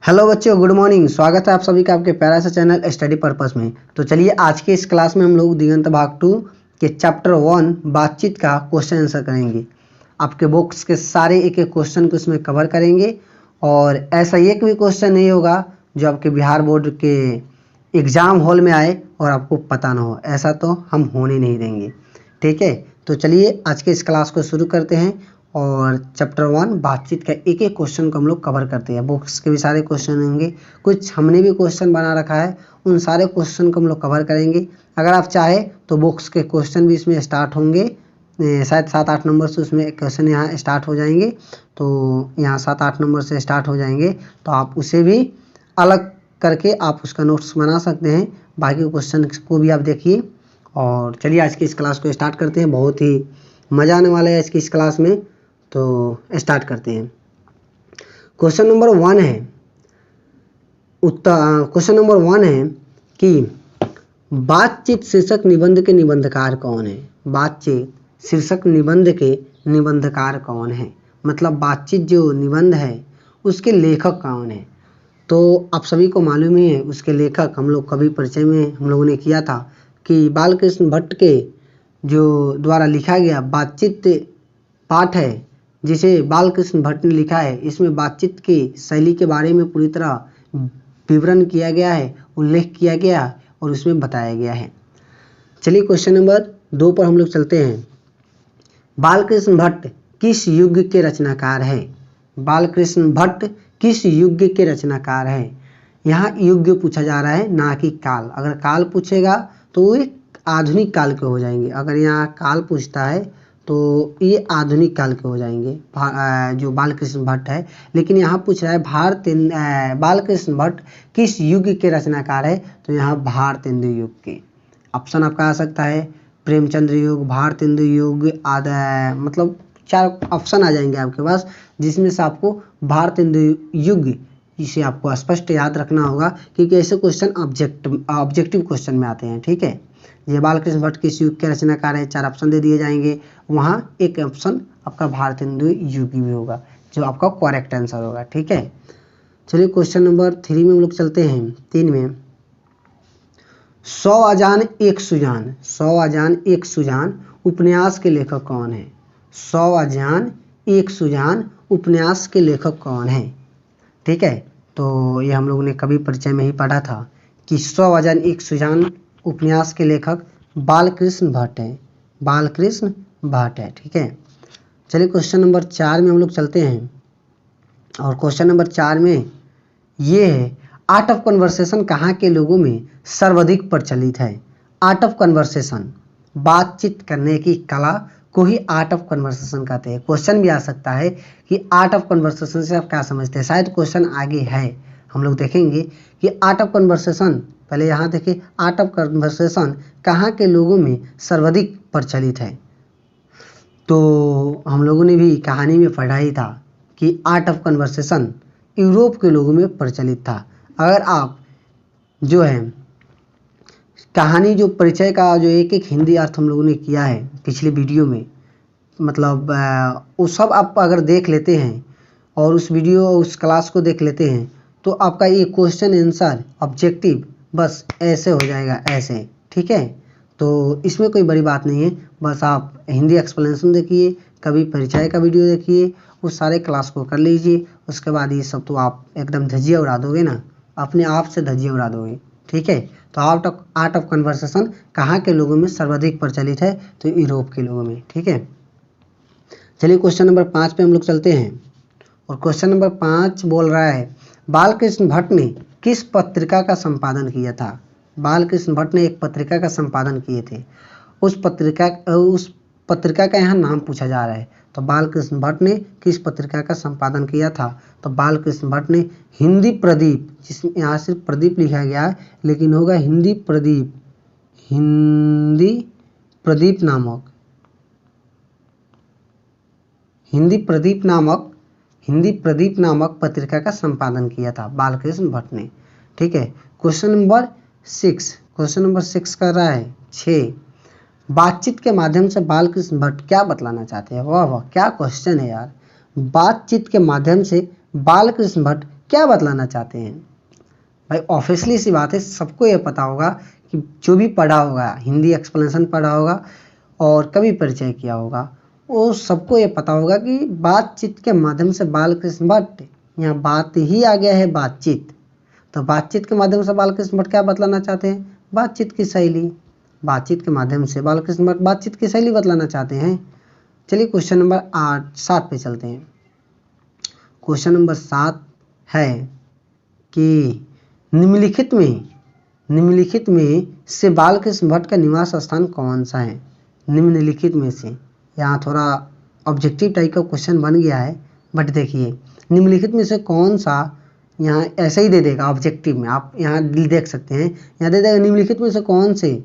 Hello बच्चों, good morning. स्वागत है आप सभी का आपके प्यारा सा चैनल स्टडी पर्पस में। तो चलिए आज के इस क्लास में हम लोग दिगंत भाग 2 के चैप्टर 1 बातचीत का क्वेश्चन आंसर करेंगे। आपके बुक्स के सारे एक एक क्वेश्चन को इसमें कवर करेंगे और ऐसा एक भी क्वेश्चन नहीं होगा जो आपके बिहार बोर्ड के एग्ज़ाम हॉल में आए और आपको पता ना हो। ऐसा तो हम होने नहीं देंगे, ठीक है। तो चलिए आज के इस क्लास को शुरू करते हैं और चैप्टर 1 बातचीत का एक एक क्वेश्चन को हम लोग कवर करते हैं। बुक्स के भी सारे क्वेश्चन होंगे, कुछ हमने भी क्वेश्चन बना रखा है, उन सारे क्वेश्चन को हम लोग कवर करेंगे। अगर आप चाहे तो बुक्स के क्वेश्चन भी इसमें स्टार्ट होंगे, शायद 7-8 नंबर से उसमें क्वेश्चन यहाँ स्टार्ट हो जाएंगे। तो यहाँ 7-8 नंबर से स्टार्ट हो जाएंगे, तो आप उसे भी अलग करके आप उसका नोट्स बना सकते हैं। बाकी क्वेश्चन को भी आप देखिए और चलिए आज की इस क्लास को स्टार्ट करते हैं। बहुत ही मज़ा आने वाला है आज की इस क्लास में, तो स्टार्ट करते हैं। क्वेश्चन नंबर 1 है क्वेश्चन नंबर 1 है कि बातचीत शीर्षक निबंध के निबंधकार कौन है। बातचीत शीर्षक निबंध के निबंधकार कौन है, मतलब बातचीत जो निबंध है उसके लेखक कौन है। तो आप सभी को मालूम ही है उसके लेखक, हम लोग कभी परिचय में हम लोगों ने किया था कि बालकृष्ण भट्ट के जो द्वारा लिखा गया बातचीत पाठ है जिसे बालकृष्ण भट्ट ने लिखा है। इसमें बातचीत की शैली के बारे में पूरी तरह विवरण किया गया है, उल्लेख किया गया और उसमें बताया गया है। चलिए क्वेश्चन नंबर 2 पर हम लोग चलते हैं। बालकृष्ण भट्ट किस युग के रचनाकार है। बालकृष्ण भट्ट किस युग के रचनाकार है। यहाँ युग पूछा जा रहा है, ना कि काल। अगर काल पूछेगा तो वो आधुनिक काल के हो जाएंगे। अगर यहाँ काल पूछता है तो ये आधुनिक काल के हो जाएंगे जो बालकृष्ण भट्ट है। लेकिन यहाँ पूछ रहा है बालकृष्ण भट्ट किस युग के रचनाकार है, तो यहाँ भारतेंदु युग के। ऑप्शन आपका आ सकता है प्रेमचंद्र युग, भारतेंदु युग आदि, मतलब 4 ऑप्शन आ जाएंगे आपके पास, जिसमें से आपको भारतेंदु युग इसे आपको स्पष्ट याद रखना होगा, क्योंकि ऐसे क्वेश्चन ऑब्जेक्टिव क्वेश्चन में आते हैं, ठीक है। ये बालकृष्ण भट्ट किस युग के रचनाकार है, 4 ऑप्शन दे दिए जाएंगे। वहाँ एक ऑप्शन आपका भारतेंदु युग भी होगा जो आपका करेक्ट आंसर होगा, ठीक है। चलिए क्वेश्चन नंबर 3 में हम लोग चलते हैं। 3 में 100 अजान एक सुजान, 100 अजान एक सुजान उपन्यास के लेखक कौन है। 100 अजान एक सुजान उपन्यास के लेखक कौन है, ठीक है। तो ये हम लोगों ने कभी परिचय में ही पढ़ा था कि 100 अजान एक सुजान उपन्यास के लेखक बालकृष्ण भट्ट है, बालकृष्ण भट्ट है, ठीक है। चलिए क्वेश्चन नंबर 4 में हम लोग चलते हैं और क्वेश्चन नंबर 4 में ये है आर्ट ऑफ कन्वर्सेशन कहाँ के लोगों में सर्वाधिक प्रचलित है। आर्ट ऑफ कन्वर्सेशन, बातचीत करने की कला को ही आर्ट ऑफ कन्वर्सेशन कहते हैं। क्वेश्चन भी आ सकता है कि आर्ट ऑफ कन्वर्सेशन से आप क्या समझते हैं, शायद क्वेश्चन आगे है, हम लोग देखेंगे कि आर्ट ऑफ कन्वर्सेशन। पहले यहाँ देखिए, आर्ट ऑफ कन्वर्सेशन कहाँ के लोगों में सर्वाधिक प्रचलित है। तो हम लोगों ने भी कहानी में पढ़ा ही था कि आर्ट ऑफ कन्वर्सेशन यूरोप के लोगों में प्रचलित था। अगर आप जो है कहानी जो परिचय का जो एक एक हिंदी अर्थ हम लोगों ने किया है पिछले वीडियो में, मतलब वो सब आप अगर देख लेते हैं और उस क्लास को देख लेते हैं तो आपका ये क्वेश्चन आंसर ऑब्जेक्टिव बस ऐसे हो जाएगा, ऐसे, ठीक है। तो इसमें कोई बड़ी बात नहीं है, बस आप हिंदी एक्सप्लेनेशन देखिए, कभी परिचय का वीडियो देखिए, उस सारे क्लास को कर लीजिए। उसके बाद ये सब तो आप एकदम धजिया उड़ा दोगे ना, अपने आप से धजिया उड़ा दोगे, ठीक है। तो आर्ट ऑफ कन्वर्सेशन कहाँ के लोगों में सर्वाधिक प्रचलित है, तो यूरोप के लोगों में, ठीक है। चलिए क्वेश्चन नंबर 5 पे हम लोग चलते हैं और क्वेश्चन नंबर 5 बोल रहा है बालकृष्ण भट्ट ने किस पत्रिका का संपादन किया था। बालकृष्ण भट्ट ने एक पत्रिका का संपादन किए थे। उस पत्रिका का यहाँ नाम पूछा जा रहा है। तो बालकृष्ण भट्ट ने किस पत्रिका का संपादन किया था, तो बालकृष्ण भट्ट ने हिंदी प्रदीप, जिसमें यहाँ सिर्फ प्रदीप लिखा गया है लेकिन होगा हिंदी प्रदीप, हिंदी प्रदीप नामक पत्रिका का संपादन किया था बालकृष्ण भट्ट ने, ठीक है। क्वेश्चन नंबर 6 कर रहा है 6, बातचीत के माध्यम से बालकृष्ण भट्ट क्या बतलाना चाहते हैं। वाह वाह, क्या क्वेश्चन है यार। बातचीत के माध्यम से बालकृष्ण भट्ट क्या बतलाना चाहते हैं? भाई ऑब्वियसली सी बात है, सबको ये पता होगा कि जो भी पढ़ा होगा, हिंदी एक्सप्लेनेशन पढ़ा होगा और कभी परिचय किया होगा, वो सबको ये पता होगा कि बातचीत के माध्यम से बालकृष्ण भट्ट, यहाँ बात ही आ गया है बातचीत, तो बातचीत के माध्यम से बालकृष्ण भट्ट क्या बतलाना चाहते हैं? बातचीत की शैली। बातचीत के माध्यम से बालकृष्ण भट्ट बातचीत की शैली बतलाना चाहते हैं। चलिए क्वेश्चन नंबर 7 पे चलते हैं। क्वेश्चन नंबर 7 है कि निम्नलिखित में से बालकृष्ण भट्ट का निवास स्थान कौन सा है? निम्नलिखित में से, यहाँ थोड़ा ऑब्जेक्टिव टाइप का क्वेश्चन बन गया है, बट देखिए निम्नलिखित में से कौन सा, यहाँ ऐसे ही दे देगा ऑब्जेक्टिव में, आप यहाँ देख सकते हैं, यहाँ दे देगा निम्नलिखित में से कौन से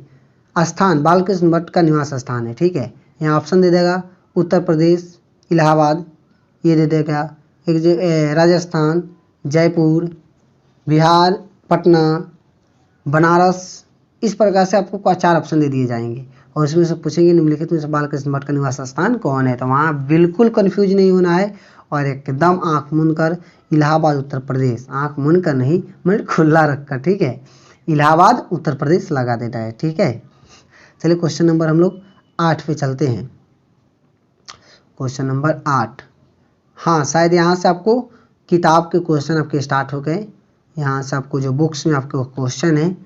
स्थान बालकृष्ण भट्ट का निवास स्थान है। ठीक है, यहाँ ऑप्शन दे देगा उत्तर प्रदेश, इलाहाबाद, ये दे देगा एक राजस्थान, जयपुर, बिहार, पटना, बनारस, इस प्रकार से आपको 4 ऑप्शन दे दिए जाएंगे और इसमें से पूछेंगे निम्नलिखित में से बालकृष्ण भट्ट का निवास स्थान कौन है। तो वहाँ बिल्कुल कंफ्यूज नहीं होना है और एकदम आंख मूंद कर इलाहाबाद उत्तर प्रदेश, आंख मूंद कर नहीं मतलब खुला रखकर, ठीक है, इलाहाबाद उत्तर प्रदेश लगा देना है। ठीक है, चलिए क्वेश्चन नंबर हम लोग 8 पे चलते हैं। क्वेश्चन नंबर 8, हाँ शायद यहाँ से आपको किताब के क्वेश्चन आपके स्टार्ट हो गए, यहाँ से आपको जो बुक्स में आपके क्वेश्चन है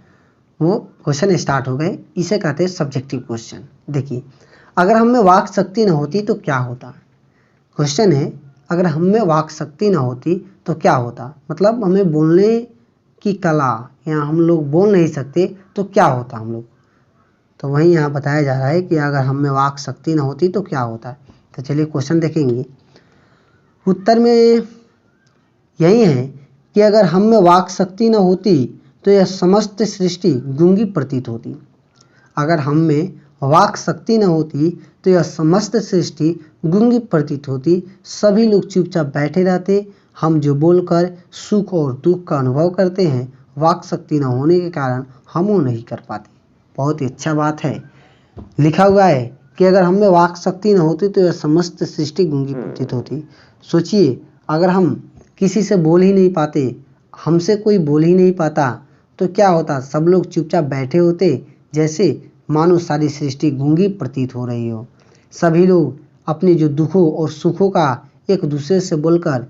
वो क्वेश्चन स्टार्ट हो गए, इसे कहते हैं सब्जेक्टिव क्वेश्चन। देखिए, अगर हम में वाक शक्ति न होती तो क्या होता? क्वेश्चन है, अगर हम में वाक शक्ति न होती तो क्या होता, मतलब हमें बोलने की कला, या हम लोग बोल नहीं सकते तो क्या होता हम लोग। तो वहीं यहाँ बताया जा रहा है कि अगर हम में वाक शक्ति न होती तो क्या होता। तो चलिए क्वेश्चन देखेंगे। उत्तर में यही है कि अगर हम में वाक शक्ति न होती तो यह समस्त सृष्टि गूंगी प्रतीत होती। अगर हम में वाक शक्ति न होती तो यह समस्त सृष्टि गूंगी प्रतीत होती, सभी लोग चुपचाप बैठे रहते। हम जो बोलकर सुख और दुख का अनुभव करते हैं, वाक शक्ति न होने के कारण हम वो नहीं कर पाते। बहुत ही अच्छा बात है, लिखा हुआ है कि अगर हम में वाक शक्ति न होती तो यह समस्त सृष्टि गूंगी प्रतीत होती। सोचिए, अगर हम किसी से बोल ही नहीं पाते, हमसे कोई बोल ही नहीं पाता तो क्या होता? सब लोग चुपचाप बैठे होते, जैसे मानो सारी सृष्टि गूंगी प्रतीत हो रही हो। सभी लोग अपने जो दुखों और सुखों का एक दूसरे से बोलकर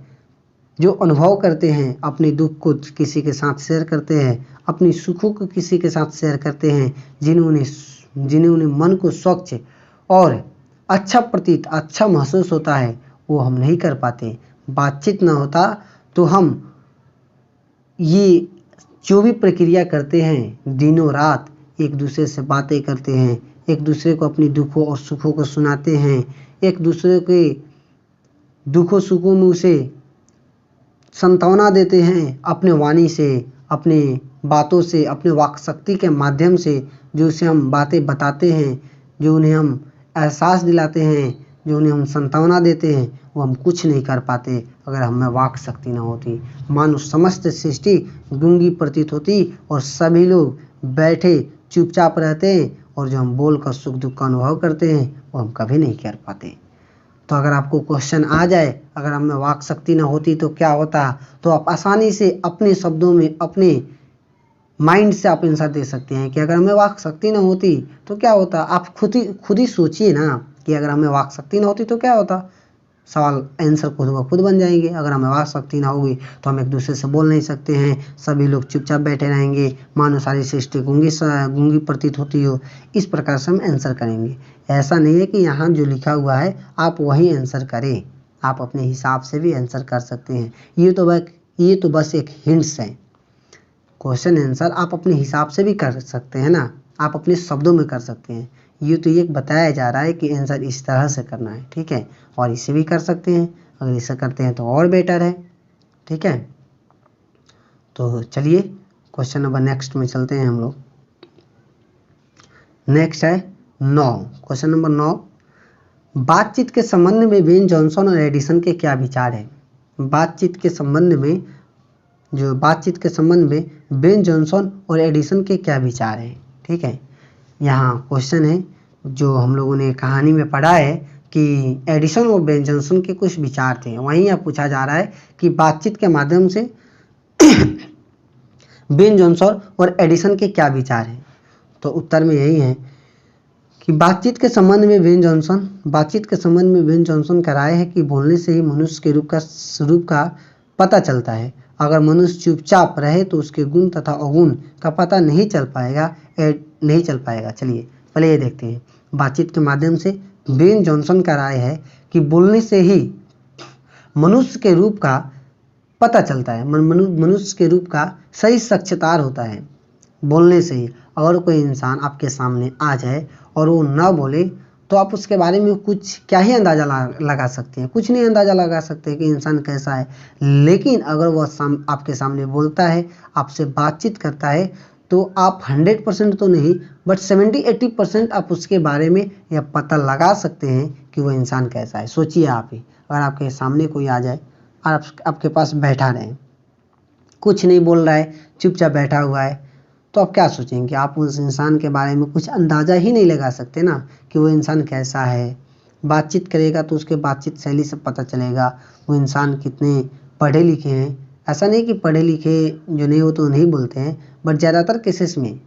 जो अनुभव करते हैं, अपने दुख को किसी के साथ शेयर करते हैं, अपनी सुखों को किसी के साथ शेयर करते हैं, जिन्होंने मन को स्वच्छ और अच्छा महसूस होता है, वो हम नहीं कर पाते। बातचीत ना होता तो हम ये जो भी प्रक्रिया करते हैं, दिनों रात एक दूसरे से बातें करते हैं, एक दूसरे को अपनी दुखों और सुखों को सुनाते हैं, एक दूसरे के दुखों सुखों में उसे सांत्वना देते हैं अपने वाणी से, अपने बातों से, अपने वाक शक्ति के माध्यम से, जो उसे हम बातें बताते हैं, जो उन्हें हम एहसास दिलाते हैं, जो उन्हें हम सांत्वना देते हैं, वो हम कुछ नहीं कर पाते अगर हम में वाक शक्ति न होती। मानो समस्त सृष्टि गूंगी प्रतीत होती और सभी लोग बैठे चुपचाप रहते हैं और जो हम बोलकर सुख दुख का अनुभव करते हैं वो हम कभी नहीं कर पाते। तो अगर आपको क्वेश्चन आ जाए, अगर हम में वाक शक्ति न होती तो क्या होता, तो आप आसानी से अपने शब्दों में, अपने माइंड से आप आंसर दे सकते हैं कि अगर हमें वाक शक्ति न होती तो क्या होता। आप खुद ही सोचिए ना कि अगर हमें वाक शक्ति न होती तो क्या होता, सवाल आंसर खुद बन जाएंगे। अगर हमें वाक शक्ति ना होगी तो हम एक दूसरे से बोल नहीं सकते हैं, सभी लोग चुपचाप बैठे रहेंगे, मानो सारी सृष्टि गूंगी प्रतीत होती हो। इस प्रकार से हम आंसर करेंगे। ऐसा नहीं है कि यहाँ जो लिखा हुआ है आप वही आंसर करें, आप अपने हिसाब से भी आंसर कर सकते हैं। ये तो बस एक हिंट्स है। क्वेश्चन आंसर आप अपने हिसाब से भी कर सकते हैं ना, आप अपने शब्दों में कर सकते हैं। ये तो ये बताया जा रहा है कि आंसर इस तरह से करना है, ठीक है, और इसे भी कर सकते हैं। अगर इसे करते हैं तो और बेटर है, ठीक है। तो चलिए क्वेश्चन नंबर नेक्स्ट में चलते हैं हम लोग। नेक्स्ट है 9, क्वेश्चन नंबर 9, बातचीत के संबंध में बेन जॉनसन और एडिसन के क्या विचार है? बातचीत के संबंध में बेन जॉनसन और एडिसन के क्या विचार हैं, ठीक है। यहाँ क्वेश्चन है जो हम लोगों ने कहानी में पढ़ा है कि एडिसन और बेन जॉनसन के कुछ विचार थे, वहीं यहाँ पूछा जा रहा है कि बातचीत के माध्यम से बेन जॉनसन और एडिसन के क्या विचार हैं? तो उत्तर में यही है कि बातचीत के संबंध में बेन जॉनसन का राय है कि बोलने से ही मनुष्य के स्वरूप का पता चलता है। अगर मनुष्य चुपचाप रहे तो उसके गुण तथा अवगुण का पता नहीं चल पाएगा। चलिए पहले ये देखते हैं। बातचीत के माध्यम से बेन जॉनसन का राय है कि बोलने से ही मनुष्य के रूप का पता चलता है, मनुष्य के रूप का सही साक्षात्कार होता है बोलने से ही। अगर कोई इंसान आपके सामने आ जाए और वो ना बोले तो आप उसके बारे में कुछ क्या ही अंदाज़ा लगा सकते हैं, कुछ नहीं अंदाज़ा लगा सकते कि इंसान कैसा है। लेकिन अगर वह आपके सामने बोलता है, आपसे बातचीत करता है, तो आप 100% तो नहीं बट 70-80% आप उसके बारे में यह पता लगा सकते हैं कि वह इंसान कैसा है। सोचिए आप ही, अगर आपके सामने कोई आ जाए और आपके पास बैठा रहे, कुछ नहीं बोल रहा है, चुपचाप बैठा हुआ है, तो आप क्या सोचेंगे? आप उस इंसान के बारे में कुछ अंदाज़ा ही नहीं लगा सकते ना कि वो इंसान कैसा है। बातचीत करेगा तो उसके बातचीत शैली से पता चलेगा वो इंसान कितने पढ़े लिखे हैं। ऐसा नहीं कि पढ़े लिखे जो नहीं होते वो नहीं बोलते हैं, बट ज़्यादातर केसेस में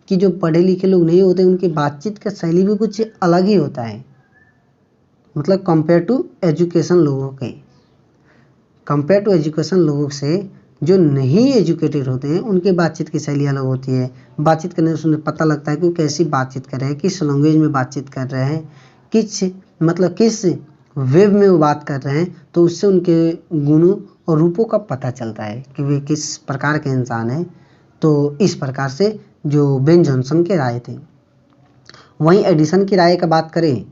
कि जो पढ़े लिखे लोग नहीं होते उनकी बातचीत का शैली भी कुछ अलग ही होता है। मतलब कंपेयर टू एजुकेशन लोगों से जो नहीं एजुकेटेड होते हैं उनके बातचीत की शैली अलग होती है। बातचीत करने से उन्हें पता लगता है कि वो कैसी बातचीत कर रहे हैं, किस लैंग्वेज में बातचीत कर रहे हैं, किस वेब में वो बात कर रहे हैं। तो उससे उनके गुणों और रूपों का पता चलता है कि वे किस प्रकार के इंसान हैं। तो इस प्रकार से जो बेन जॉनसन के राय थे। वहीं एडिसन की राय का बात करें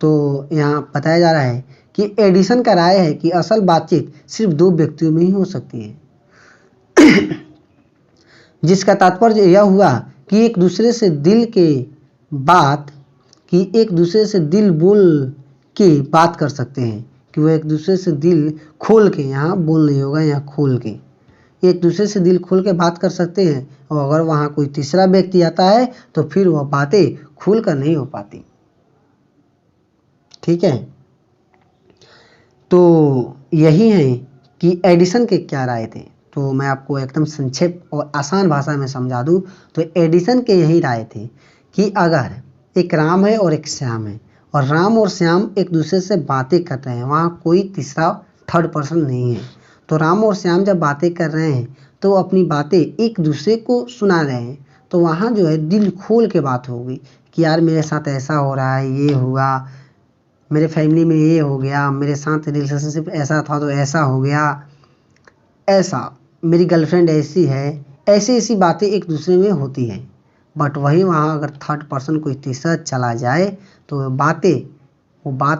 तो यहाँ बताया जा रहा है कि एडिसन का राय है कि असल बातचीत सिर्फ दो व्यक्तियों में ही हो सकती है, जिसका तात्पर्य यह हुआ कि एक दूसरे से दिल बोल के बात कर सकते हैं, कि वो एक दूसरे से दिल खोल के, यहाँ बोल नहीं होगा, यहाँ खोल के, एक दूसरे से दिल खोल के बात कर सकते हैं। और अगर वहाँ कोई तीसरा व्यक्ति आता है तो फिर वह बातें खुल कर नहीं हो पाती। ठीक है, तो यही है कि एडिसन के क्या राय थे। तो मैं आपको एकदम संक्षेप और आसान भाषा में समझा दूं तो एडिसन के यही राय थे कि अगर एक राम है और एक श्याम है और राम और श्याम एक दूसरे से बातें कर रहे हैं, वहाँ कोई तीसरा थर्ड पर्सन नहीं है, तो राम और श्याम जब बातें कर रहे हैं तो अपनी बातें एक दूसरे को सुना रहे हैं, तो वहाँ जो है दिल खोल के बात होगी कि यार मेरे साथ ऐसा हो रहा है, ये हुआ, मेरे फैमिली में ये हो गया, मेरे साथ रिलेशनशिप ऐसा था तो ऐसा हो गया, ऐसा मेरी गर्लफ्रेंड ऐसी है, ऐसी बातें एक दूसरे में होती हैं। बट वही वहाँ अगर थर्ड पर्सन कोई तीसरा चला जाए तो वो बात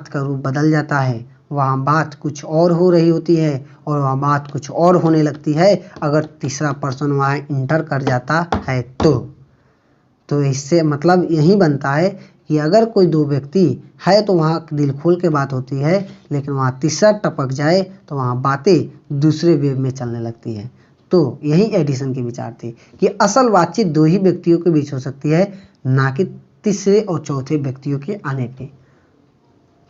का रूप बदल जाता है, वहाँ बात कुछ और हो रही होती है और वहाँ बात कुछ और होने लगती है अगर तीसरा पर्सन वहाँ इंटर कर जाता है तो इससे मतलब यही बनता है कि अगर कोई दो व्यक्ति है तो वहाँ दिल खोल के बात होती है, लेकिन वहाँ तीसरा टपक जाए तो वहाँ बातें दूसरे वेव में चलने लगती है। तो यही एडिसन के विचार थे कि असल बातचीत दो ही व्यक्तियों के बीच हो सकती है, ना कि तीसरे और चौथे व्यक्तियों के आने पे।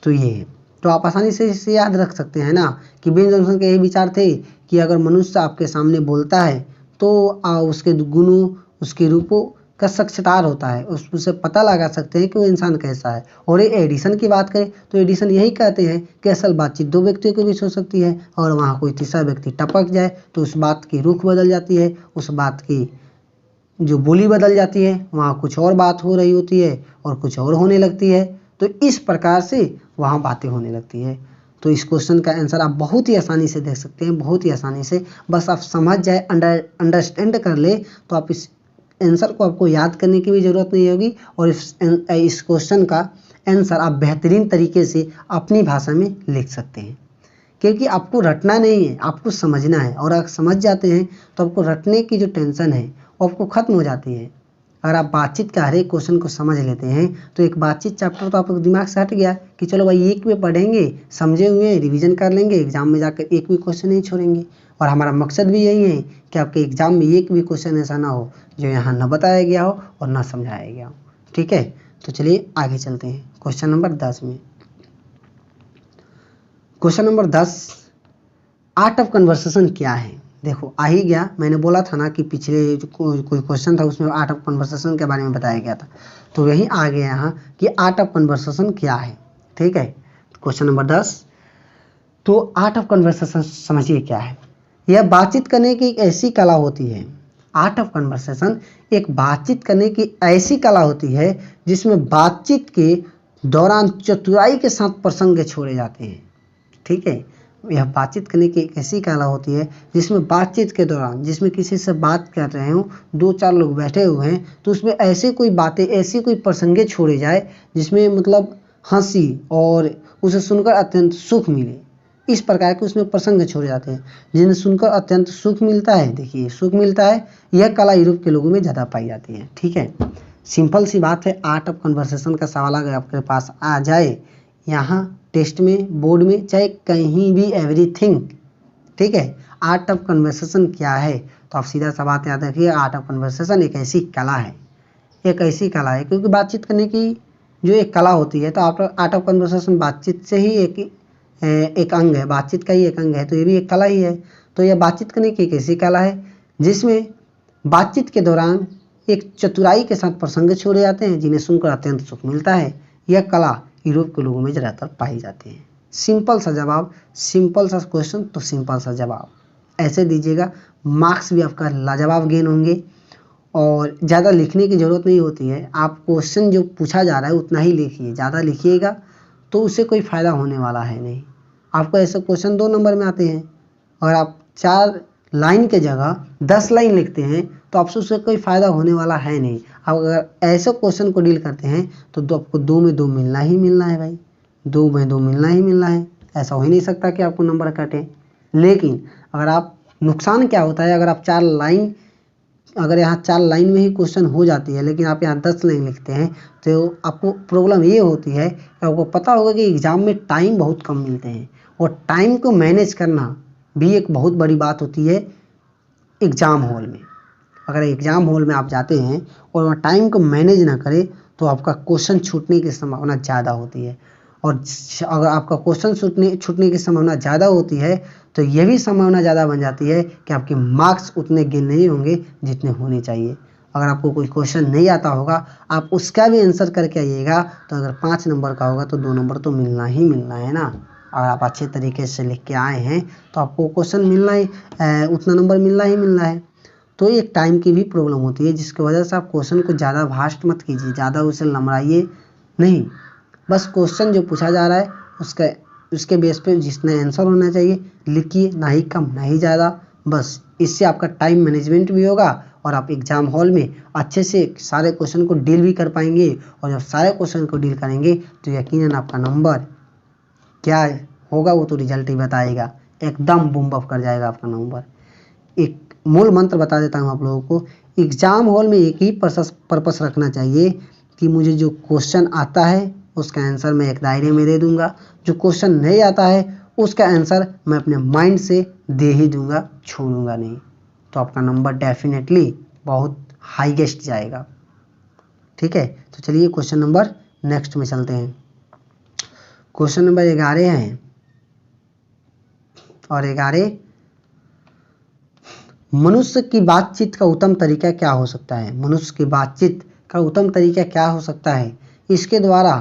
तो ये है, तो आप आसानी से इसे याद रख सकते हैं ना कि बेन जॉनसन के यही विचार थे कि अगर मनुष्य आपके सामने बोलता है तो उसके गुणों, उसके रूपों का साक्षात्कार होता है, उससे पता लगा सकते हैं कि वो इंसान कैसा है। और ये एडिसन की बात करें तो एडिसन यही कहते हैं कि असल बातचीत दो व्यक्तियों के बीच हो सकती है और वहाँ कोई तीसरा व्यक्ति टपक जाए तो उस बात की रुख बदल जाती है, उस बात की जो बोली बदल जाती है, वहाँ कुछ और बात हो रही होती है और कुछ और होने लगती है। तो इस प्रकार से वहाँ बातें होने लगती है। तो इस क्वेश्चन का आंसर आप बहुत ही आसानी से देख सकते हैं, बहुत ही आसानी से, बस आप समझ जाए, अंडरस्टैंड कर ले तो आप इस आंसर को आपको याद करने की भी ज़रूरत नहीं होगी और इस क्वेश्चन का आंसर आप बेहतरीन तरीके से अपनी भाषा में लिख सकते हैं, क्योंकि आपको रटना नहीं है, आपको समझना है। और अगर समझ जाते हैं तो आपको रटने की जो टेंशन है वो आपको ख़त्म हो जाती है। अगर आप बातचीत का हर एक क्वेश्चन को समझ लेते हैं तो एक बातचीत चैप्टर तो आपके दिमाग से हट गया कि चलो भाई एक में पढ़ेंगे, समझे हुए हैं, रिवीजन कर लेंगे, एग्जाम में जाकर एक भी क्वेश्चन नहीं छोड़ेंगे। और हमारा मकसद भी यही है कि आपके एग्जाम में एक भी क्वेश्चन ऐसा ना हो जो यहाँ न बताया गया हो और ना समझाया गया हो। ठीक है, तो चलिए आगे चलते हैं क्वेश्चन नंबर 10 में। Question number 10, art of conversation क्या है? देखो आ ही गया। मैंने बोला था ना कि पिछले जो कोई क्वेश्चन था उसमें आर्ट ऑफ कन्वर्सेशन के बारे में बताया गया था, तो वही आ गया यहाँ कि आर्ट ऑफ कन्वर्सेशन क्या है। ठीक है, क्वेश्चन नंबर 10। तो आर्ट ऑफ कन्वर्सेशन समझिए क्या है। यह बातचीत करने की एक ऐसी कला होती है। आर्ट ऑफ कन्वर्सेशन एक बातचीत करने की ऐसी कला होती है जिसमें बातचीत के दौरान चतुराई के साथ प्रसंग छोड़े जाते हैं। ठीक है, यह बातचीत करने की एक ऐसी कला होती है जिसमें बातचीत के दौरान, जिसमें किसी से बात कर रहे हो, 2-4 लोग बैठे हुए हैं, तो उसमें ऐसे कोई बातें, ऐसी कोई प्रसंगे छोड़े जाए जिसमें मतलब हंसी और उसे सुनकर अत्यंत सुख मिले। इस प्रकार के उसमें प्रसंग छोड़े जाते हैं जिन्हें सुनकर अत्यंत सुख मिलता है। देखिए सुख मिलता है, यह कला यूरोप के लोगों में ज़्यादा पाई जाती है। ठीक है, सिंपल सी बात है। आर्ट ऑफ कन्वर्सेशन का सवाल अगर आपके पास आ जाए यहाँ टेस्ट में, बोर्ड में, चाहे कहीं भी, एवरीथिंग, ठीक है, आर्ट ऑफ कन्वर्सेशन क्या है, तो आप सीधा सा बात याद रखिए, आर्ट ऑफ कन्वर्सेशन एक ऐसी कला है, एक ऐसी कला है, क्योंकि बातचीत करने की जो एक कला होती है, तो आर्ट ऑफ कन्वर्सेशन बातचीत से ही एक अंग है, बातचीत का ही एक अंग है, तो ये भी एक कला ही है। तो यह बातचीत करने की एक ऐसी कला है जिसमें बातचीत के दौरान एक चतुराई के साथ प्रसंग छोड़े जाते हैं जिन्हें सुनकर अत्यंत सुख मिलता है। यह कला यूरोप के लोगों में ज़्यादातर पाई जाती है। सिंपल सा जवाब, सिंपल सा क्वेश्चन तो सिंपल सा जवाब, ऐसे दीजिएगा, मार्क्स भी आपका लाजवाब गेन होंगे और ज़्यादा लिखने की ज़रूरत नहीं होती है। आप क्वेश्चन जो पूछा जा रहा है उतना ही लिखिए, ज़्यादा लिखिएगा तो उससे कोई फ़ायदा होने वाला है नहीं। आपको ऐसे क्वेश्चन 2 नंबर में आते हैं, और आप 4 लाइन के जगह 10 लाइन लिखते हैं तो आपसे उससे कोई फ़ायदा होने वाला है नहीं। आप अगर ऐसे क्वेश्चन को डील करते हैं तो आपको 2 में 2 मिलना ही मिलना है भाई, 2 में 2 मिलना ही मिलना है। ऐसा हो ही नहीं सकता कि आपको नंबर कटे। लेकिन अगर आप, नुकसान क्या होता है, अगर आप 4 लाइन, अगर यहाँ 4 लाइन में ही क्वेश्चन हो जाती है लेकिन आप यहाँ 10 लाइन लिखते हैं तो आपको प्रॉब्लम ये होती है कि आपको पता होगा कि एग्ज़ाम में टाइम बहुत कम मिलते हैं, और टाइम को मैनेज करना भी एक बहुत बड़ी बात होती है एग्ज़ाम हॉल में। अगर एग्ज़ाम हॉल में आप जाते हैं और वहाँ टाइम को मैनेज ना करें तो आपका क्वेश्चन छूटने की संभावना ज़्यादा होती है, और अगर आपका क्वेश्चन छूटने की संभावना ज़्यादा होती है तो यह भी संभावना ज़्यादा बन जाती है कि आपके मार्क्स उतने गेन नहीं होंगे जितने होने चाहिए। अगर आपको कोई क्वेश्चन नहीं आता होगा, आप उसका भी आंसर करके आइएगा, तो अगर 5 नंबर का होगा तो 2 नंबर तो मिलना ही मिलना है ना। अगर आप अच्छे तरीके से लिख के आए हैं तो आपको क्वेश्चन मिलना ही, उतना नंबर मिलना ही मिलना है। तो एक टाइम की भी प्रॉब्लम होती है जिसकी वजह से आप क्वेश्चन को ज़्यादा भास्ट मत कीजिए, ज़्यादा उसे लंबराइए नहीं। बस क्वेश्चन जो पूछा जा रहा है उसके बेस पे जितना आंसर होना चाहिए लिखिए, ना ही कम ना ही ज़्यादा। बस इससे आपका टाइम मैनेजमेंट भी होगा और आप एग्ज़ाम हॉल में अच्छे से सारे क्वेश्चन को डील भी कर पाएंगे, और जब सारे क्वेश्चन को डील करेंगे तो यकीनन आपका नंबर क्या होगा वो तो रिजल्ट ही बताएगा, एकदम बूम बफ कर जाएगा आपका नंबर। एक मूल मंत्र बता देता हूँ आप लोगों को, एग्ज़ाम हॉल में एक ही पर्पस रखना चाहिए कि मुझे जो क्वेश्चन आता है उसका आंसर मैं एक दायरे में दे दूंगा, जो क्वेश्चन नहीं आता है उसका आंसर मैं अपने माइंड से दे ही दूंगा, छोड़ूंगा नहीं। तो आपका नंबर डेफिनेटली बहुत हाईएस्ट जाएगा। ठीक है, तो चलिए क्वेश्चन नंबर नेक्स्ट में चलते हैं। क्वेश्चन नंबर 11 है, और 11, मनुष्य की बातचीत का उत्तम तरीका क्या हो सकता है। मनुष्य की बातचीत का उत्तम तरीका क्या हो सकता है, इसके द्वारा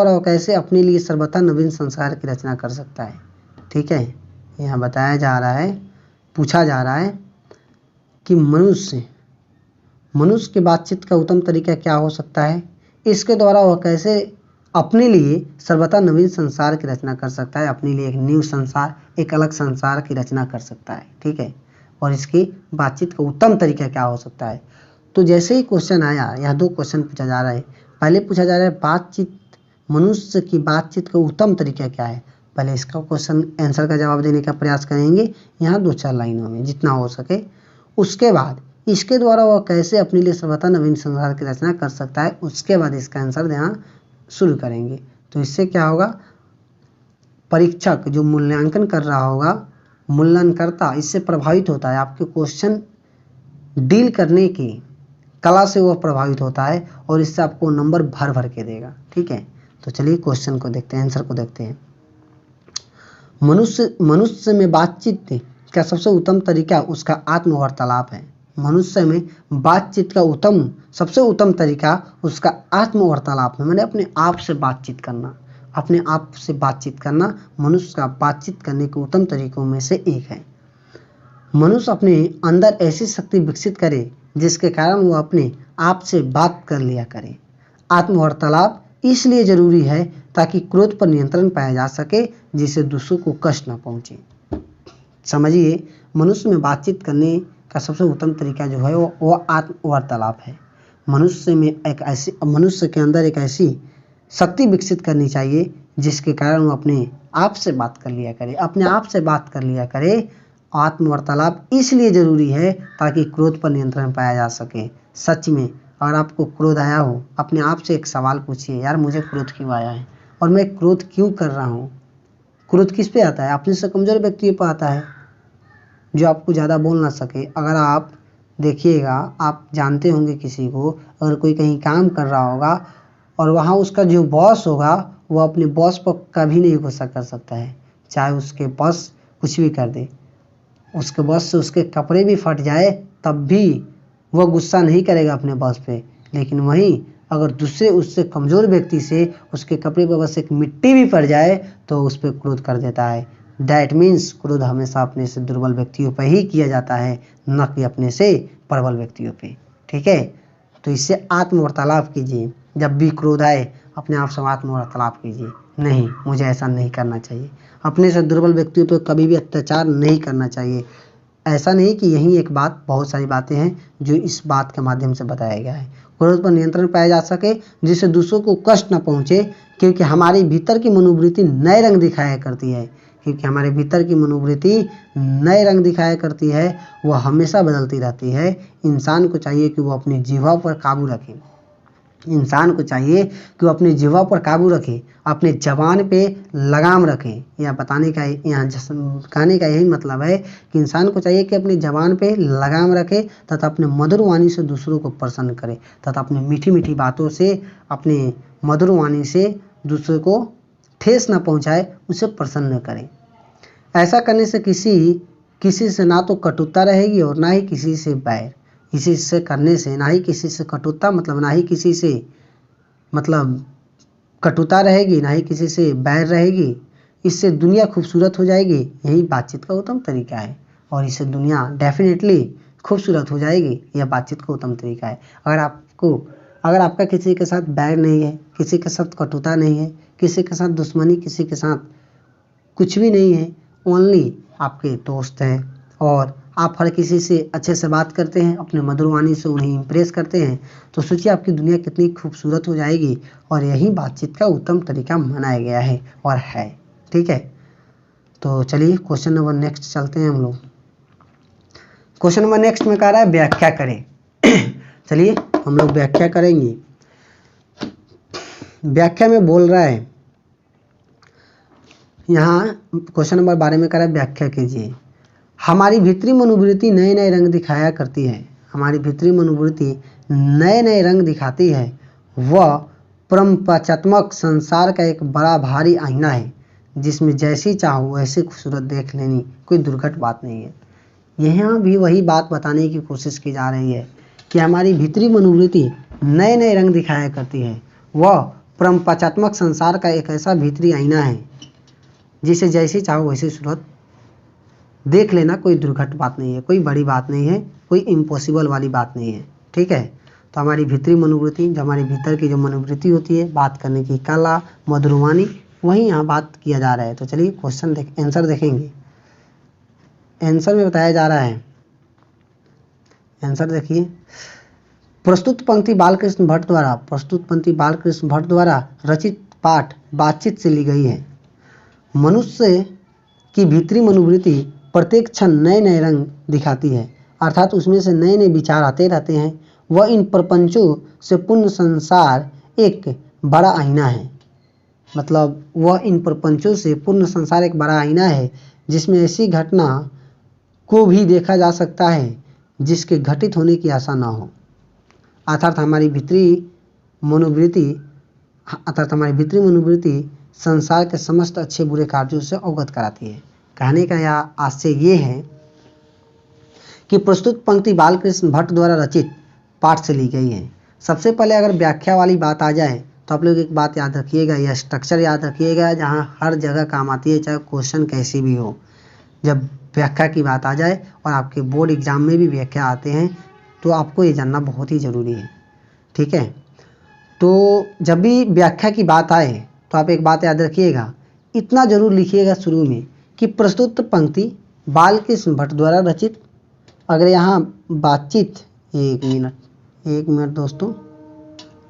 वो कैसे अपने लिए सर्वथा नवीन संसार की रचना कर सकता है। ठीक है, यहाँ बताया जा रहा है, पूछा जा रहा है कि मनुष्य की बातचीत का उत्तम तरीका क्या हो सकता है, इसके द्वारा वह कैसे अपने लिए सर्वथा नवीन संसार की रचना कर सकता है, अपने लिए एक न्यू संसार, एक अलग संसार की रचना कर सकता है। ठीक है, और इसकी बातचीत का उत्तम तरीका क्या हो सकता है। तो जैसे ही क्वेश्चन आया, यहाँ 2 क्वेश्चन पूछा जा रहा है। पहले पूछा जा रहा है मनुष्य की बातचीत का उत्तम तरीका क्या है। पहले इसका क्वेश्चन आंसर का जवाब देने का प्रयास करेंगे यहाँ 2-4 लाइनों में जितना हो सके। उसके बाद इसके द्वारा वह कैसे अपने लिए सर्वथा नवीन संसार की रचना कर सकता है, उसके बाद इसका आंसर देना शुरू करेंगे। तो इससे क्या होगा, परीक्षक जो मूल्यांकन कर रहा होगा, मूल्यांकनकर्ता इससे प्रभावित होता है, आपके क्वेश्चन डील करने की कला से वह प्रभावित होता है और इससे आपको नंबर भर भर के देगा। ठीक है, तो चलिए क्वेश्चन को देखते हैं, आंसर को देखते हैं। मनुष्य में बातचीत का सबसे उत्तम तरीका उसका आत्मवार्तालाप है। मनुष्य में बातचीत का सबसे उत्तम तरीका उसका आत्मवार्तालाप है, मैंने अपने आप से बातचीत करना। अपने आप से बातचीत करना मनुष्य का बातचीत करने के उत्तम तरीकों में से एक है। मनुष्य अपने अंदर ऐसी शक्ति विकसित करे जिसके कारण वो अपने आप से बात कर लिया करे। आत्मवार्तालाप इसलिए जरूरी है ताकि क्रोध पर नियंत्रण पाया जा सके, जिससे दूसरों को कष्ट न पहुंचे। समझिए, मनुष्य में बातचीत करने का सबसे उत्तम तरीका जो है वो आत्मवार्तालाप है। मनुष्य के अंदर एक ऐसी शक्ति विकसित करनी चाहिए जिसके कारण वो अपने आप से बात कर लिया करे, अपने आप से बात कर लिया करे। आत्मवार्तालाप इसलिए जरूरी है ताकि क्रोध पर नियंत्रण पाया जा सके। सच में अगर आपको क्रोध आया हो, अपने आप से एक सवाल पूछिए, यार मुझे क्रोध क्यों आया है और मैं क्रोध क्यों कर रहा हूँ। क्रोध किस पे आता है? अपने से कमजोर व्यक्ति पर आता है जो आपको ज़्यादा बोल ना सके। अगर आप देखिएगा, आप जानते होंगे किसी को, अगर कोई कहीं काम कर रहा होगा और वहाँ उसका जो बॉस होगा वो अपने बॉस पर कभी नहीं गुस्सा कर सकता है, चाहे उसके बॉस कुछ भी कर दे, उसके बॉस से उसके कपड़े भी फट जाए तब भी वह गुस्सा नहीं करेगा अपने बॉस पे। लेकिन वहीं अगर दूसरे उससे कमज़ोर व्यक्ति से उसके कपड़े पर बस एक मिट्टी भी पड़ जाए तो उस पर क्रोध कर देता है। दैट मीन्स क्रोध हमेशा अपने से दुर्बल व्यक्तियों पर ही किया जाता है, न कि अपने से प्रबल व्यक्तियों पे। ठीक है, तो इससे आत्मवार्तालाप कीजिए। जब भी क्रोध आए अपने आप से आत्मवार्तालाप कीजिए, नहीं मुझे ऐसा नहीं करना चाहिए। अपने से दुर्बल व्यक्तियों पर कभी भी अत्याचार नहीं करना चाहिए। ऐसा नहीं कि यही एक बात, बहुत सारी बातें हैं जो इस बात के माध्यम से बताया गया है। क्रोध पर नियंत्रण पाया जा सके जिससे दूसरों को कष्ट न पहुंचे, क्योंकि हमारे भीतर की मनोवृत्ति नए रंग दिखाया करती है। क्योंकि हमारे भीतर की मनोवृत्ति नए रंग दिखाया करती है, वह हमेशा बदलती रहती है। इंसान को चाहिए कि वो अपनी जिह्वा पर काबू रखे। इंसान को चाहिए कि वो अपनी जिह्वा पर काबू रखे, अपने जबान पे लगाम रखे। यह बताने का, यहाँ कहने का यही मतलब है कि इंसान को चाहिए कि अपनी जबान पे लगाम रखे तथा अपने मधुर वाणी से दूसरों को प्रसन्न करे, तथा अपनी मीठी मीठी बातों से, अपने मधुर वाणी से दूसरे को ठेस न पहुँचाए, उसे प्रसन्न करे। ऐसा करने से किसी से ना तो कटुता रहेगी और ना ही किसी से बैर। किसी से करने से ना ही किसी से कटुता, मतलब ना ही किसी से कटुता रहेगी, ना ही किसी से बैर रहेगी। इससे दुनिया खूबसूरत हो जाएगी। यही बातचीत का उत्तम तरीका है और इससे दुनिया डेफिनेटली खूबसूरत हो जाएगी। यह बातचीत का उत्तम तरीका है। अगर आपका किसी के साथ बैर नहीं है, किसी के साथ कटुता नहीं है, किसी के साथ दुश्मनी, किसी के साथ कुछ भी नहीं है, ओनली आपके दोस्त हैं और आप हर किसी से अच्छे से बात करते हैं, अपने मधुर वाणी से उन्हें इम्प्रेस करते हैं, तो सोचिए आपकी दुनिया कितनी खूबसूरत हो जाएगी। और यही बातचीत का उत्तम तरीका माना गया है और है। ठीक है, तो चलिए क्वेश्चन नंबर नेक्स्ट चलते हैं हम लोग। क्वेश्चन नंबर नेक्स्ट में कह रहा है व्याख्या करें। चलिए हम लोग व्याख्या करेंगे। व्याख्या में बोल रहा है, यहाँ क्वेश्चन नंबर 12 में कह रहा है व्याख्या कीजिए। हमारी भीतरी मनोवृत्ति नए नए रंग दिखाया करती है। हमारी भीतरी मनोवृत्ति नए नए रंग दिखाती है। वह परंपरात्मक संसार का एक बड़ा भारी आईना है जिसमें जैसी चाहो वैसे खूबसूरत देख लेनी कोई दुर्घट बात नहीं है। यहाँ भी वही बात बताने की कोशिश की जा रही है कि हमारी भीतरी मनोवृत्ति नए नए रंग दिखाया करती है। वह परंपरात्मक संसार का एक ऐसा भीतरी आईना है जिसे जैसे चाहो वैसे सूरत देख लेना कोई दुर्घट बात नहीं है, कोई बड़ी बात नहीं है, कोई इम्पॉसिबल वाली बात नहीं है। ठीक है, तो हमारी भीतरी मनोवृत्ति, जो हमारे भीतर की जो मनोवृत्ति होती है, बात करने की कला, मधुरवाणी, वही यहाँ बात किया जा रहा है। तो चलिए क्वेश्चन आंसर देखेंगे। आंसर में बताया जा रहा है, आंसर देखिए, प्रस्तुत पंक्ति बालकृष्ण भट्ट द्वारा रचित पाठ बातचीत से ली गई है। मनुष्य की भीतरी मनोवृत्ति प्रत्येक क्षण नए नए रंग दिखाती है, अर्थात उसमें से नए नए विचार आते रहते हैं। वह इन प्रपंचों से पूर्ण संसार एक बड़ा आईना है। मतलब वह इन प्रपंचों से पूर्ण संसार एक बड़ा आईना है जिसमें ऐसी घटना को भी देखा जा सकता है जिसके घटित होने की आशा ना हो। अर्थात हमारी भीतरी मनोवृत्ति संसार के समस्त अच्छे बुरे कार्यों से अवगत कराती है। कहने का यह आशय ये है कि प्रस्तुत पंक्ति बालकृष्ण भट्ट द्वारा रचित पाठ से ली गई है। सबसे पहले अगर व्याख्या वाली बात आ जाए तो आप लोग एक बात याद रखिएगा, यह स्ट्रक्चर याद रखिएगा जहाँ हर जगह काम आती है, चाहे क्वेश्चन कैसी भी हो। जब व्याख्या की बात आ जाए और आपके बोर्ड एग्जाम में भी व्याख्या आते हैं तो आपको ये जानना बहुत ही ज़रूरी है, ठीक है। तो जब भी व्याख्या की बात आए तो आप एक बात याद रखिएगा, इतना जरूर लिखिएगा शुरू में कि प्रस्तुत पंक्ति बालकृष्ण भट्ट द्वारा रचित। अगर यहाँ बातचीत, एक मिनट दोस्तों,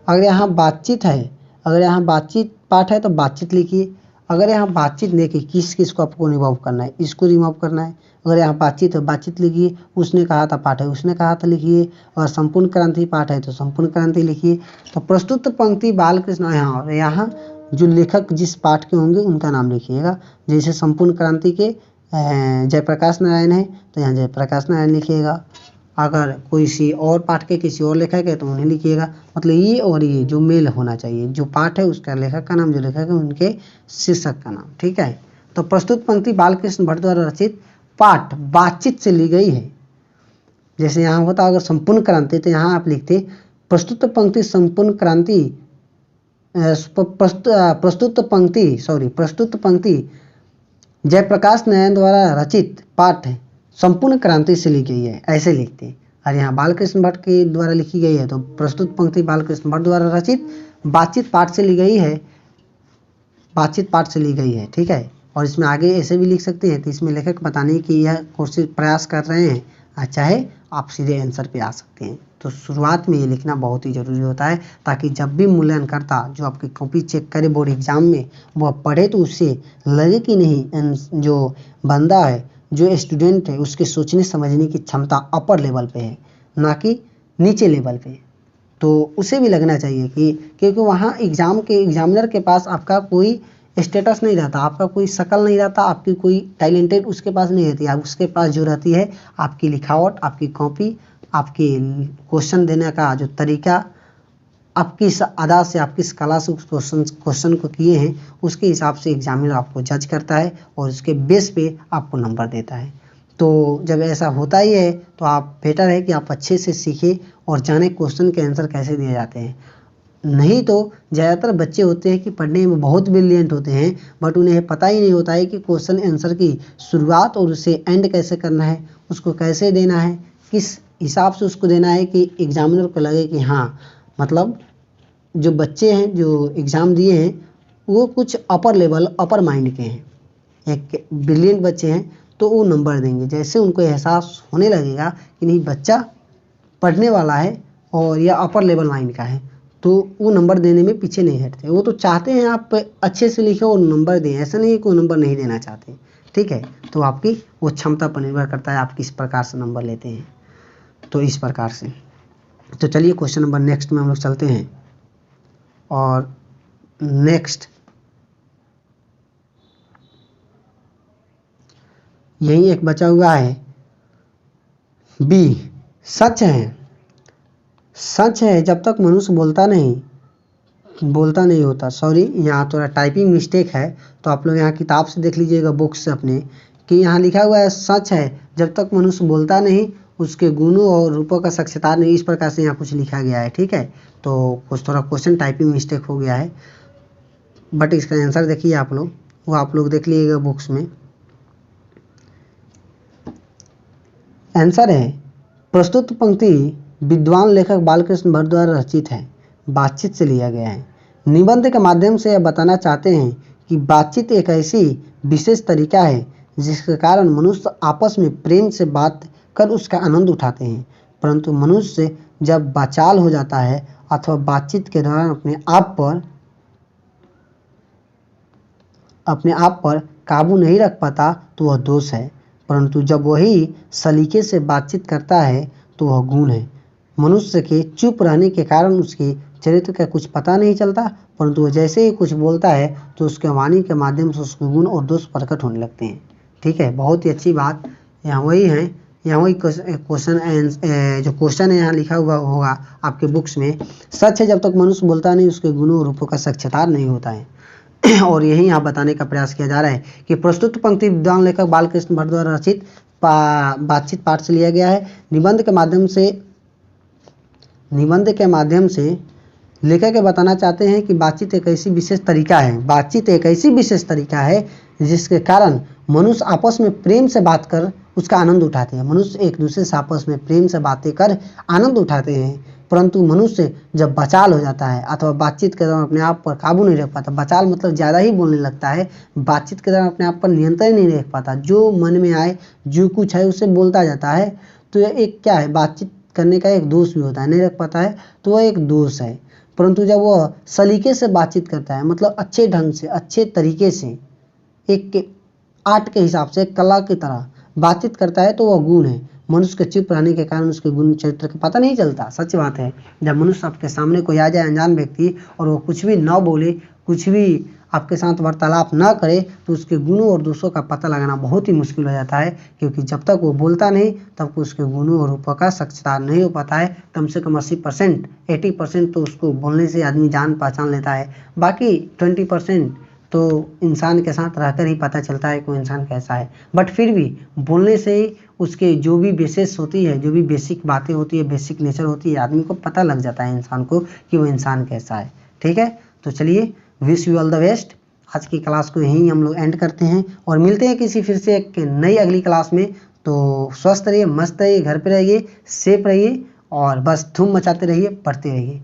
अगर यहाँ बातचीत है, अगर यहाँ बातचीत पाठ है तो बातचीत लिखिए। अगर यहाँ बातचीत देखिए किस किस को आपको रिमूव करना है, इसको रिमूव करना है। अगर यहाँ बातचीत है बातचीत लिखिए, उसने कहा था पाठ है उसने कहा था लिखिए, और संपूर्ण क्रांति पाठ है तो संपूर्ण क्रांति लिखिए। तो प्रस्तुत पंक्ति बालकृष्ण, यहाँ जो लेखक जिस पाठ के होंगे उनका नाम लिखिएगा। जैसे संपूर्ण क्रांति के जयप्रकाश नारायण है तो यहाँ जयप्रकाश नारायण लिखिएगा। अगर किसी और पाठ के किसी और लेखक है तो उन्हें लिखिएगा। मतलब ये और ये जो मेल होना चाहिए, जो पाठ है उसका लेखक का नाम, जो लेखक है उनके शीर्षक का नाम, ठीक है। तो प्रस्तुत पंक्ति बालकृष्ण भट्ट द्वारा रचित पाठ बातचीत से ली गई है। जैसे यहाँ होता अगर संपूर्ण क्रांति तो यहाँ आप लिखते प्रस्तुत पंक्ति संपूर्ण क्रांति, प्रस्तुत पंक्ति जयप्रकाश नारायण द्वारा रचित पाठ संपूर्ण क्रांति से ली गई है, ऐसे लिखते हैं। और यहाँ बालकृष्ण भट्ट के द्वारा लिखी गई है तो प्रस्तुत पंक्ति बालकृष्ण भट्ट द्वारा रचित बातचीत पाठ से ली गई है, बातचीत पाठ से ली गई है, ठीक है। और इसमें आगे ऐसे भी लिख सकते हैं तो इसमें लेखक बताने की यह कोशिश प्रयास कर रहे हैं, चाहे आप सीधे आंसर पे आ सकते हैं। तो शुरुआत में ये लिखना बहुत ही ज़रूरी होता है ताकि जब भी मूल्यांकनकर्ता जो आपकी कॉपी चेक करे बोर्ड एग्जाम में वह पढ़े तो उससे लगे कि नहीं जो बंदा है, जो स्टूडेंट है, उसके सोचने समझने की क्षमता अपर लेवल पे है ना कि नीचे लेवल पे। तो उसे भी लगना चाहिए कि क्योंकि वहाँ एग्जाम के एग्जामिनर के पास आपका कोई स्टेटस नहीं रहता, आपका कोई शक्ल नहीं रहता, आपकी कोई टैलेंटेड उसके पास नहीं रहती। आप उसके पास जो रहती है आपकी लिखावट, आपकी कॉपी, आपके क्वेश्चन देने का जो तरीका, आप किस अदा से, आप किस कला से उस क्वेश्चन को किए हैं, उसके हिसाब से एग्जामिनर आपको जज करता है और उसके बेस पे आपको नंबर देता है। तो जब ऐसा होता ही है तो आप बेटर है कि आप अच्छे से सीखें और जाने क्वेश्चन के आंसर कैसे दिए जाते हैं। नहीं तो ज़्यादातर बच्चे होते हैं कि पढ़ने में बहुत ब्रिलियंट होते हैं बट उन्हें पता ही नहीं होता है कि क्वेश्चन आंसर की शुरुआत और उसे एंड कैसे करना है, उसको कैसे देना है, किस हिसाब से उसको देना है कि एग्जामिनर को लगे कि हाँ मतलब जो बच्चे हैं जो एग्ज़ाम दिए हैं वो कुछ अपर लेवल, अपर माइंड के हैं, एक ब्रिलियंट बच्चे हैं तो वो नंबर देंगे। जैसे उनको एहसास होने लगेगा कि नहीं बच्चा पढ़ने वाला है और यह अपर लेवल माइंड का है तो वो नंबर देने में पीछे नहीं हटते। वो तो चाहते हैं आप अच्छे से लिखें और नंबर दें, ऐसा नहीं है कोई नंबर नहीं देना चाहते, ठीक है। तो आपकी वो क्षमता पर निर्भर करता है आप किस प्रकार से नंबर लेते हैं। तो इस प्रकार से तो चलिए क्वेश्चन नंबर नेक्स्ट में हम लोग चलते हैं। और नेक्स्ट यही एक बचा हुआ है बी, सच है जब तक मनुष्य बोलता नहीं होता। सॉरी यहाँ थोड़ा टाइपिंग मिस्टेक है तो आप लोग यहाँ किताब से देख लीजिएगा, बुक से अपने, कि यहाँ लिखा हुआ है सच है जब तक मनुष्य बोलता नहीं उसके गुणों और रूपों का साक्षात्कार नहीं, इस प्रकार से यहाँ कुछ लिखा गया है, ठीक है। तो कुछ थोड़ा क्वेश्चन टाइपिंग मिस्टेक हो गया है बट इसका आंसर देखिए आप लोग, वो आप लोग देख लीजिएगा बुक्स में। आंसर है प्रस्तुत पंक्ति विद्वान लेखक बालकृष्ण भट्ट द्वारा रचित है, बातचीत से लिया गया है। निबंध के माध्यम से यह बताना चाहते हैं कि बातचीत एक ऐसी विशेष तरीका है जिसके कारण मनुष्य आपस में प्रेम से बात कर उसका आनंद उठाते हैं, परंतु मनुष्य जब वाचाल हो जाता है अथवा बातचीत के दौरान अपने आप पर काबू नहीं रख पाता तो वह दोष है, परंतु जब वही सलीके से बातचीत करता है तो वह गुण है। मनुष्य के चुप रहने के कारण उसके चरित्र का कुछ पता नहीं चलता, परंतु वह जैसे ही कुछ बोलता है तो उसके वाणी के माध्यम से उसके गुण और दोष प्रकट होने लगते हैं, ठीक है। बहुत ही अच्छी बात यहाँ वही है, यहाँ वही क्वेश्चन जो क्वेश्चन है यहाँ लिखा हुआ होगा आपके बुक्स में, सच है जब तक मनुष्य बोलता नहीं उसके गुणों और रूपों का साक्षात्कार नहीं होता है। और यही यहाँ बताने का प्रयास किया जा रहा है कि प्रस्तुत पंक्ति विद्वान लेखक बालकृष्ण भट्ट द्वारा रचित बातचीत पाठ से लिया गया है। निबंध के माध्यम से लेखक के बताना चाहते हैं कि बातचीत एक ऐसी विशेष तरीका है जिसके कारण मनुष्य आपस में प्रेम से बात कर उसका आनंद उठाते हैं। मनुष्य एक दूसरे से आपस में प्रेम से बातें कर आनंद उठाते हैं, परंतु मनुष्य जब बचाल हो जाता है अथवा बातचीत के दौरान अपने आप पर काबू नहीं रख पाता, बचाल मतलब ज़्यादा ही बोलने लगता है, बातचीत के दौरान अपने आप पर नियंत्रण नहीं रख पाता, जो मन में आए जो कुछ है उसे बोलता जाता है, तो यह एक क्या है, बातचीत करने का एक दोष भी होता है, नहीं रख पाता है तो वह एक दोष है। परंतु जब वह सलीके से बातचीत करता है, मतलब अच्छे ढंग से अच्छे तरीके से एक आर्ट के हिसाब से कला की तरह बातचीत करता है तो वह गुण है। मनुष्य के चुप रहने के कारण उसके गुण चरित्र का पता नहीं चलता। सच बात है, जब मनुष्य आपके सामने कोई आ जाए अनजान व्यक्ति और वो कुछ भी ना बोले, कुछ भी आपके साथ वार्तालाप ना करे, तो उसके गुणों और दोषों का पता लगाना बहुत ही मुश्किल हो जाता है, क्योंकि जब तक वो बोलता नहीं तब तक उसके गुणों और रूपों का साक्षात्कार नहीं हो पाता है। कम से कम 80% 80% तो उसको बोलने से आदमी जान पहचान लेता है, बाकी 20% तो इंसान के साथ रहकर ही पता चलता है कोई इंसान कैसा है। बट फिर भी बोलने से उसके जो भी बेसिस होती है, जो भी बेसिक बातें होती है, बेसिक नेचर होती है, आदमी को पता लग जाता है इंसान को कि वो इंसान कैसा है। ठीक है, तो चलिए, wish you all the best. आज की क्लास को यहीं हम लोग एंड करते हैं और मिलते हैं किसी फिर से एक नई अगली क्लास में। तो स्वस्थ रहिए, मस्त रहिए, घर पे रहिए, सेफ रहिए और बस धूम मचाते रहिए, पढ़ते रहिए।